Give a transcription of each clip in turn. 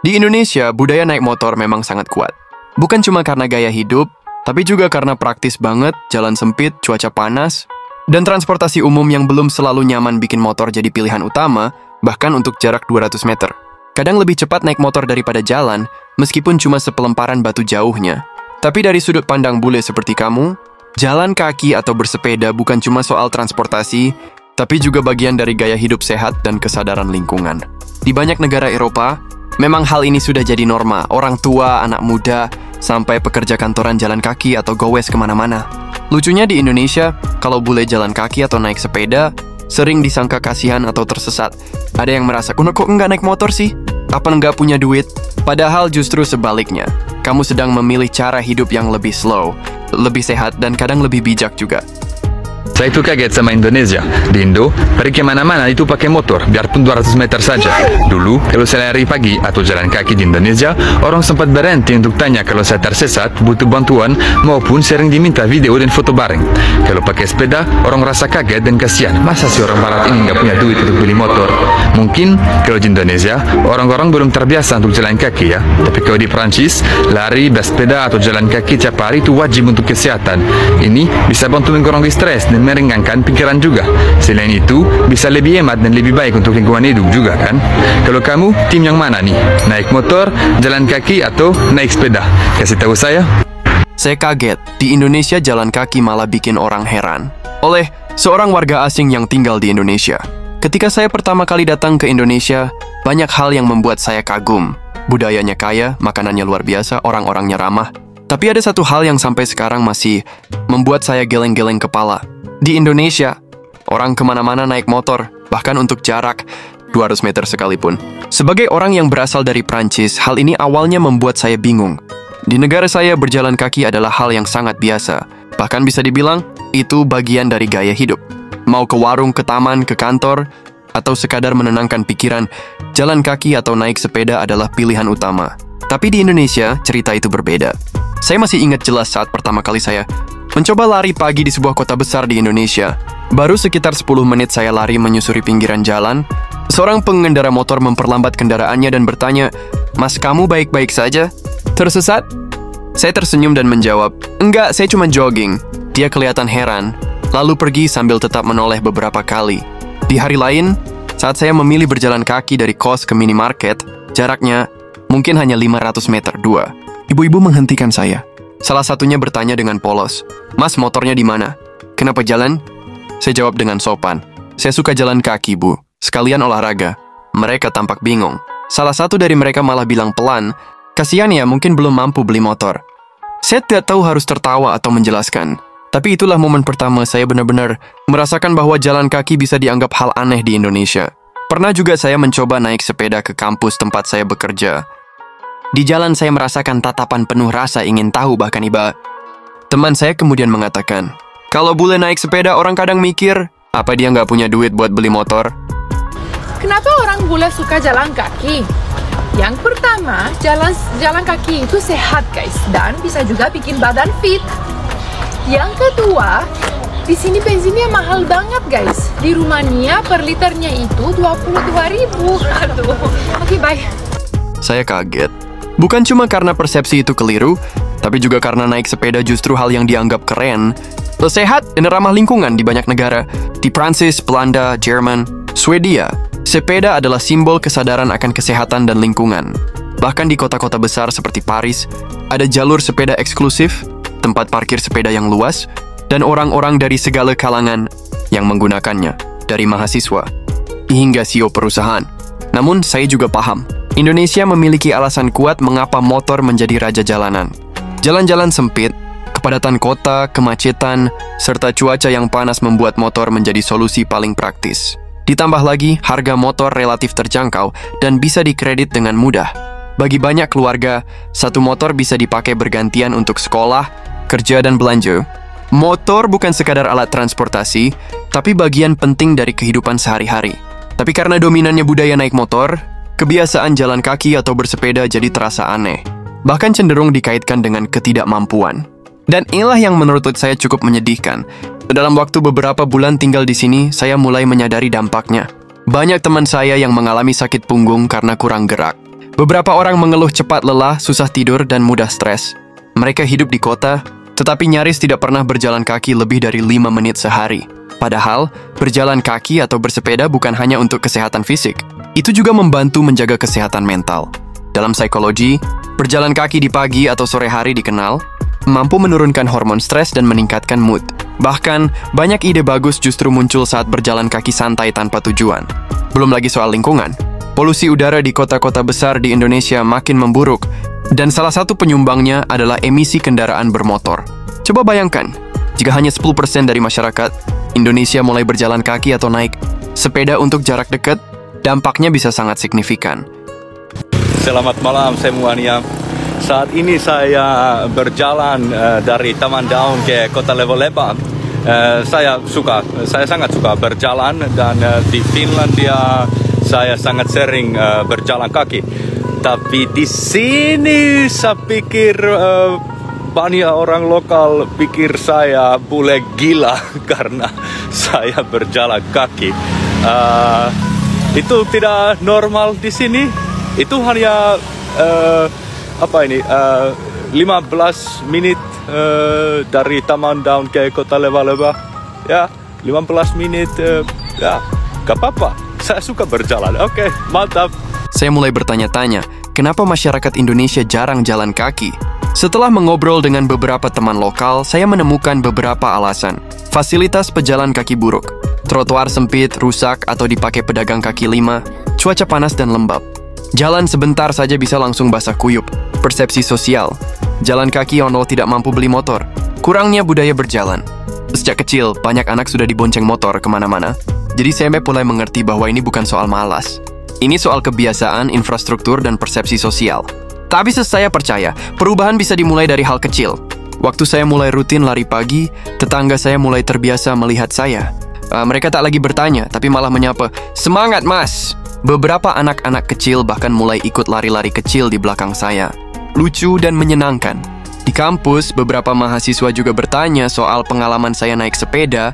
Di Indonesia, budaya naik motor memang sangat kuat. Bukan cuma karena gaya hidup, tapi juga karena praktis banget, jalan sempit, cuaca panas, dan transportasi umum yang belum selalu nyaman bikin motor jadi pilihan utama, bahkan untuk jarak 200 meter. Kadang lebih cepat naik motor daripada jalan, meskipun cuma sepelemparan batu jauhnya. Tapi dari sudut pandang bule seperti kamu, jalan kaki atau bersepeda bukan cuma soal transportasi, tapi juga bagian dari gaya hidup sehat dan kesadaran lingkungan. Di banyak negara Eropa, memang hal ini sudah jadi norma. Orang tua, anak muda, sampai pekerja kantoran jalan kaki atau gowes kemana-mana. Lucunya di Indonesia, kalau bule jalan kaki atau naik sepeda, sering disangka kasihan atau tersesat. Ada yang merasa, kok enggak naik motor sih? Apa enggak punya duit? Padahal justru sebaliknya. Kamu sedang memilih cara hidup yang lebih slow, lebih sehat, dan kadang lebih bijak juga. Saya itu kaget sama Indonesia. Di Indo, pergi kemana-mana itu pakai motor, biarpun 200 meter saja. Dulu, kalau saya lari pagi atau jalan kaki di Indonesia, orang sempat berhenti untuk tanya kalau saya tersesat, butuh bantuan, maupun sering diminta video dan foto bareng. Kalau pakai sepeda, orang rasa kaget dan kasihan. Masa sih orang barat ini nggak punya duit untuk beli motor? Mungkin, kalau di Indonesia, orang-orang belum terbiasa untuk jalan kaki ya. Tapi kalau di Prancis, lari, bersepeda atau jalan kaki tiap hari itu wajib untuk kesehatan. Ini bisa bantu mengurangi stres dan meringankan pikiran juga. Selain itu, bisa lebih hemat dan lebih baik untuk lingkungan hidup juga kan? Kalau kamu, tim yang mana nih? Naik motor, jalan kaki, atau naik sepeda? Kasih tahu saya. Saya kaget, di Indonesia jalan kaki malah bikin orang heran. Oleh seorang warga asing yang tinggal di Indonesia. Ketika saya pertama kali datang ke Indonesia, banyak hal yang membuat saya kagum. Budayanya kaya, makanannya luar biasa, orang-orangnya ramah. Tapi ada satu hal yang sampai sekarang masih membuat saya geleng-geleng kepala. Di Indonesia, orang kemana-mana naik motor, bahkan untuk jarak 200 meter sekalipun. Sebagai orang yang berasal dari Prancis, hal ini awalnya membuat saya bingung. Di negara saya, berjalan kaki adalah hal yang sangat biasa. Bahkan bisa dibilang, itu bagian dari gaya hidup. Mau ke warung, ke taman, ke kantor, atau sekadar menenangkan pikiran, jalan kaki atau naik sepeda adalah pilihan utama. Tapi di Indonesia, cerita itu berbeda. Saya masih ingat jelas saat pertama kali saya mencoba lari pagi di sebuah kota besar di Indonesia. Baru sekitar 10 menit saya lari menyusuri pinggiran jalan. Seorang pengendara motor memperlambat kendaraannya dan bertanya, "Mas, kamu baik-baik saja? Tersesat?" Saya tersenyum dan menjawab, "Enggak, saya cuma jogging." Dia kelihatan heran, lalu pergi sambil tetap menoleh beberapa kali. Di hari lain, saat saya memilih berjalan kaki dari kos ke minimarket, jaraknya mungkin hanya 500 meter. Ibu-ibu menghentikan saya. Salah satunya bertanya dengan polos, "Mas, motornya di mana? Kenapa jalan?" Saya jawab dengan sopan, "Saya suka jalan kaki, Bu. Sekalian olahraga." Mereka tampak bingung. Salah satu dari mereka malah bilang pelan, "Kasihan ya, mungkin belum mampu beli motor." Saya tidak tahu harus tertawa atau menjelaskan. Tapi itulah momen pertama saya benar-benar merasakan bahwa jalan kaki bisa dianggap hal aneh di Indonesia. Pernah juga saya mencoba naik sepeda ke kampus tempat saya bekerja. Di jalan saya merasakan tatapan penuh rasa ingin tahu bahkan iba. Teman saya kemudian mengatakan, "Kalau bule naik sepeda orang kadang mikir, apa dia nggak punya duit buat beli motor?" Kenapa orang bule suka jalan kaki? Yang pertama, jalan kaki itu sehat guys, dan bisa juga bikin badan fit. Yang kedua, di sini bensinnya mahal banget guys. Di Rumania per liternya itu 22.000. Aduh, oke bye. Saya kaget. Bukan cuma karena persepsi itu keliru, tapi juga karena naik sepeda justru hal yang dianggap keren. Sehat dan ramah lingkungan di banyak negara. Di Prancis, Belanda, Jerman, Swedia, sepeda adalah simbol kesadaran akan kesehatan dan lingkungan. Bahkan di kota-kota besar seperti Paris, ada jalur sepeda eksklusif, tempat parkir sepeda yang luas, dan orang-orang dari segala kalangan yang menggunakannya, dari mahasiswa hingga CEO perusahaan. Namun, saya juga paham, Indonesia memiliki alasan kuat mengapa motor menjadi raja jalanan. Jalan-jalan sempit, kepadatan kota, kemacetan, serta cuaca yang panas membuat motor menjadi solusi paling praktis. Ditambah lagi, harga motor relatif terjangkau dan bisa dikredit dengan mudah. Bagi banyak keluarga, satu motor bisa dipakai bergantian untuk sekolah, kerja, dan belanja. Motor bukan sekadar alat transportasi, tapi bagian penting dari kehidupan sehari-hari. Tapi karena dominannya budaya naik motor, kebiasaan jalan kaki atau bersepeda jadi terasa aneh. Bahkan cenderung dikaitkan dengan ketidakmampuan. Dan inilah yang menurut saya cukup menyedihkan. Dalam waktu beberapa bulan tinggal di sini, saya mulai menyadari dampaknya. Banyak teman saya yang mengalami sakit punggung karena kurang gerak. Beberapa orang mengeluh cepat lelah, susah tidur, dan mudah stres. Mereka hidup di kota, tetapi nyaris tidak pernah berjalan kaki lebih dari 5 menit sehari. Padahal, berjalan kaki atau bersepeda bukan hanya untuk kesehatan fisik. Itu juga membantu menjaga kesehatan mental. Dalam psikologi, berjalan kaki di pagi atau sore hari dikenal mampu menurunkan hormon stres dan meningkatkan mood. Bahkan, banyak ide bagus justru muncul saat berjalan kaki santai tanpa tujuan. Belum lagi soal lingkungan. Polusi udara di kota-kota besar di Indonesia makin memburuk, dan salah satu penyumbangnya adalah emisi kendaraan bermotor. Coba bayangkan, jika hanya 10% dari masyarakat Indonesia mulai berjalan kaki atau naik sepeda untuk jarak dekat, dampaknya bisa sangat signifikan. Selamat malam semuanya. Saat ini saya berjalan dari Taman Daun ke Kota Levo-Lepa. Saya sangat suka berjalan, dan di Finlandia saya sangat sering berjalan kaki. Tapi di sini saya pikir banyak orang lokal pikir saya bule gila karena saya berjalan kaki. Itu tidak normal di sini. Itu hanya 15 menit dari Taman Daun ke Kota Levo-Lepa. Ya, 15 menit. Ya, gak apa-apa. Saya suka berjalan. Oke, mantap. Saya mulai bertanya-tanya, kenapa masyarakat Indonesia jarang jalan kaki? Setelah mengobrol dengan beberapa teman lokal, saya menemukan beberapa alasan. Fasilitas pejalan kaki buruk, trotoar sempit, rusak, atau dipakai pedagang kaki lima, cuaca panas dan lembab. Jalan sebentar saja bisa langsung basah kuyup. Persepsi sosial, jalan kaki ondol tidak mampu beli motor. Kurangnya budaya berjalan. Sejak kecil, banyak anak sudah dibonceng motor kemana-mana. Jadi saya mulai mengerti bahwa ini bukan soal malas. Ini soal kebiasaan, infrastruktur, dan persepsi sosial. Tapi saya percaya, perubahan bisa dimulai dari hal kecil. Waktu saya mulai rutin lari pagi, tetangga saya mulai terbiasa melihat saya. Mereka tak lagi bertanya, tapi malah menyapa, "Semangat, Mas!" Beberapa anak-anak kecil bahkan mulai ikut lari-lari kecil di belakang saya. Lucu dan menyenangkan. Di kampus, beberapa mahasiswa juga bertanya soal pengalaman saya naik sepeda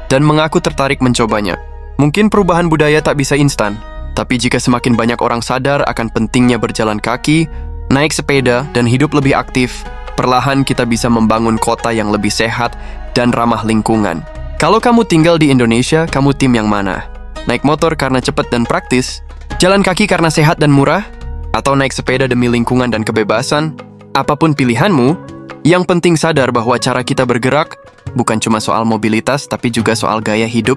dan mengaku tertarik mencobanya. Mungkin perubahan budaya tak bisa instan, tapi jika semakin banyak orang sadar akan pentingnya berjalan kaki, naik sepeda, dan hidup lebih aktif, perlahan kita bisa membangun kota yang lebih sehat dan ramah lingkungan. Kalau kamu tinggal di Indonesia, kamu tim yang mana? Naik motor karena cepat dan praktis? Jalan kaki karena sehat dan murah? Atau naik sepeda demi lingkungan dan kebebasan? Apapun pilihanmu, yang penting sadar bahwa cara kita bergerak bukan cuma soal mobilitas, tapi juga soal gaya hidup,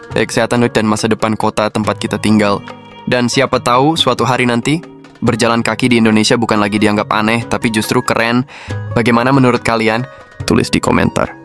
kesehatan dan masa depan kota tempat kita tinggal. Dan siapa tahu suatu hari nanti, berjalan kaki di Indonesia bukan lagi dianggap aneh, tapi justru keren. Bagaimana menurut kalian? Tulis di komentar.